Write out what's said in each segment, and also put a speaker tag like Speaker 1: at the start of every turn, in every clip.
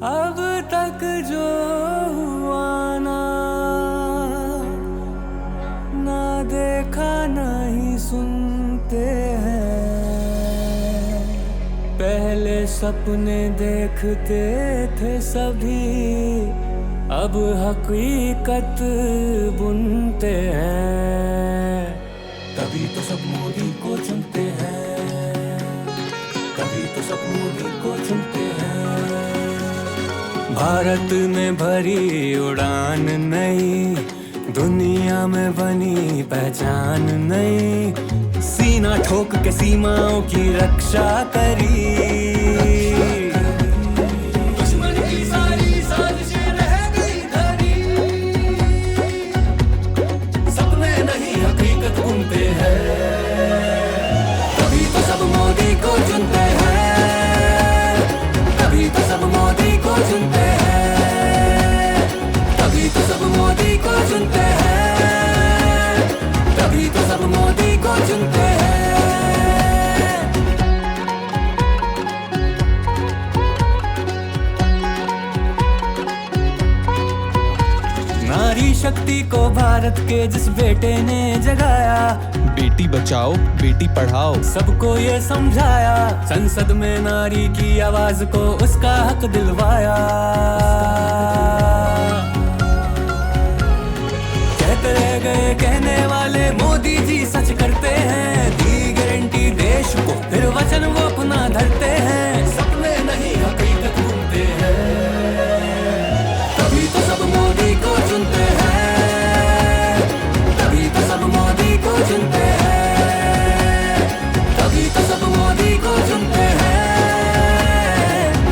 Speaker 1: अब तक जो हुआ ना देखा नहीं सुनते हैं। पहले सपने देखते थे सभी, अब हकीकत बुनते हैं। तभी तो सब मोदी को चुनते हैं, तभी तो सब मोदी को चुनते हैं। भारत में भरी उड़ान नई, दुनिया में बनी पहचान नई। सीना ठोक के सीमाओं की रक्षा करी, दुश्मन की सारी साजिशें रह गई धरी। सपने नहीं हकीकत बुनते हैं, तभी तो सब मोदी को चुनते हैं, तभी तो सब मोदी को चुनते हैं, तभी तो सब मोदी को चुनते हैं, तभी तो सब मोदी को चुनते हैं। नारी शक्ति को भारत के जिस बेटे ने जगाया,
Speaker 2: बेटी बचाओ बेटी पढ़ाओ
Speaker 1: सबको ये समझाया। संसद में नारी की आवाज को उसका हक दिलवाया। कहते रह गए कहने वाले, मोदी जी सच करते हैं। दी गारंटी देश को, फिर वचन वो अपना धरते हैं। सपने नहीं हकीकत बुनते हैं, तभी तो सब मोदी को चुनते हैं, तभी तो सब मोदी को चुनते हैं, तभी तो सब मोदी को चुनते हैं,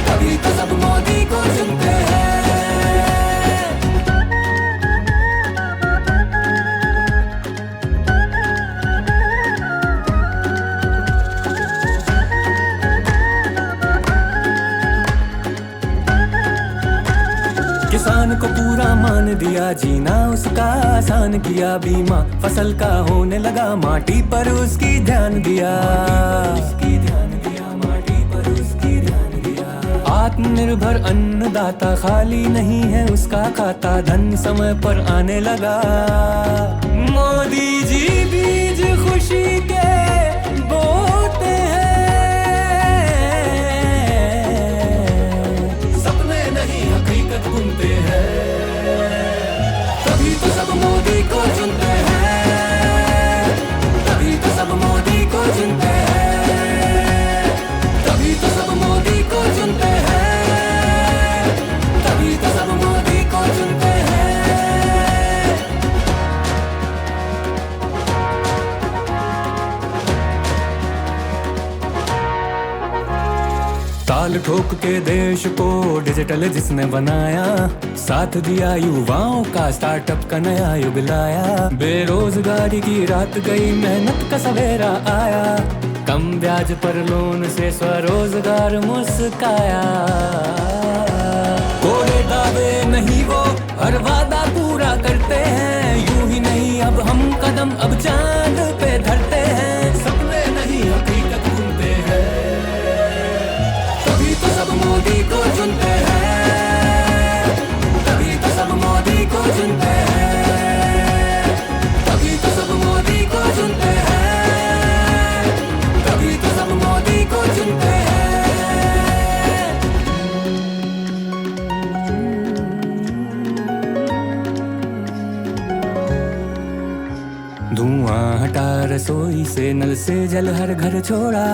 Speaker 1: तभी तो सब मोदी को चुनते हैं। किसान को पूरा मान दिया, जीना उसका आसान किया। बीमा फसल का होने लगा, माटी पर उसकी ध्यान दिया, उसकी ध्यान दिया, माटी पर उसकी ध्यान दिया। आत्मनिर्भर अन्नदाता, खाली नहीं है उसका खाता। धन समय पर आने लगा, मोदी जी बीज खुशी के बोते हैं। सपने नहीं हकीकत बुनते हैं, तभी तो सब मोदी को चुनते हैं, तभी तो सब मोदी को चुनते हैं, तभी तो सब मोदी को चुनते हैं, तभी तो सब मोदी को चुनते हैं। ताल ठोक के देश को डिजिटल जिसने बनाया, साथ दिया युवाओं का, स्टार्टअप का नया युग लाया। बेरोजगारी की रात गई, मेहनत का सवेरा आया। कम ब्याज पर लोन से स्वरोजगार मुस्काया। कोरे दावे नहीं वो, हर वादा पूरा करते हैं। यूं ही नहीं अब हम कदम अब चांद पे धरते हैं। सपने नहीं हकीकत बुनते हैं, तभी तो सब मोदी को चुनते हैं, तभी तो सब मोदी को चुनते हैं, तभी तो सब मोदी को चुनते हैं, तभी तो सब मोदी को चुनते हैं। धुआं हटा रसोई से, नल से जल हर घर छोड़ा।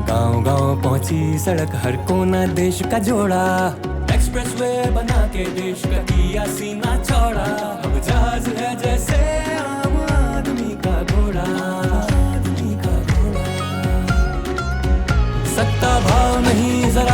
Speaker 1: गांव गांव पहुंची सड़क, हर कोना देश का जोड़ा। एक्सप्रेसवे बना के देश का किया सीना चौड़ा। अब जहाज है जैसे आम आदमी का घोड़ा, आदमी का घोड़ा। सत्ता भाव नहीं जरा